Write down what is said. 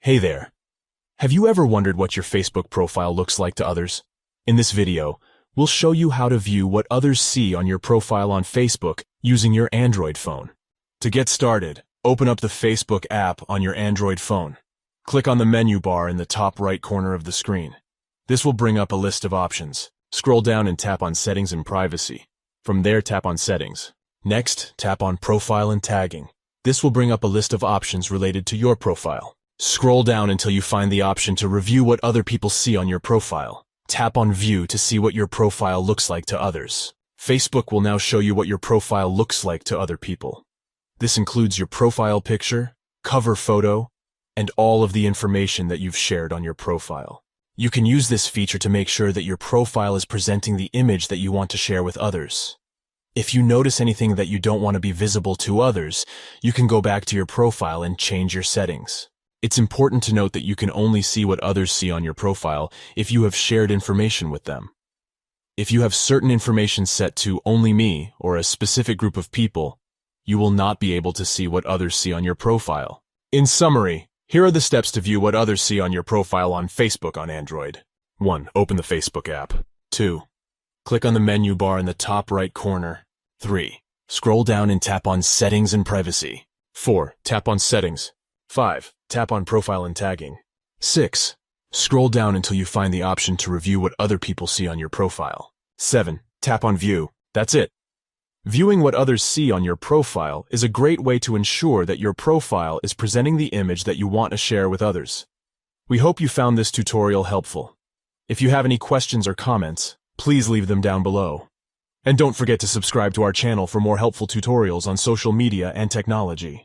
Hey there. Have you ever wondered what your Facebook profile looks like to others? In this video, we'll show you how to view what others see on your profile on Facebook using your Android phone. To get started, open up the Facebook app on your Android phone. Click on the menu bar in the top right corner of the screen. This will bring up a list of options. Scroll down and tap on Settings and Privacy. From there, tap on Settings. Next, tap on Profile and Tagging. This will bring up a list of options related to your profile. Scroll down until you find the option to review what other people see on your profile. Tap on View to see what your profile looks like to others. Facebook will now show you what your profile looks like to other people. This includes your profile picture, cover photo, and all of the information that you've shared on your profile. You can use this feature to make sure that your profile is presenting the image that you want to share with others. If you notice anything that you don't want to be visible to others, you can go back to your profile and change your settings. It's important to note that you can only see what others see on your profile if you have shared information with them. If you have certain information set to only me or a specific group of people, you will not be able to see what others see on your profile. In summary, here are the steps to view what others see on your profile on Facebook on Android. 1. Open the Facebook app. 2. Click on the menu bar in the top right corner. 3. Scroll down and tap on Settings and Privacy. 4. Tap on Settings. 5. Tap on Profile and Tagging. 6. Scroll down until you find the option to review what other people see on your profile. 7. Tap on View. That's it. Viewing what others see on your profile is a great way to ensure that your profile is presenting the image that you want to share with others. We hope you found this tutorial helpful. If you have any questions or comments, please leave them down below. And don't forget to subscribe to our channel for more helpful tutorials on social media and technology.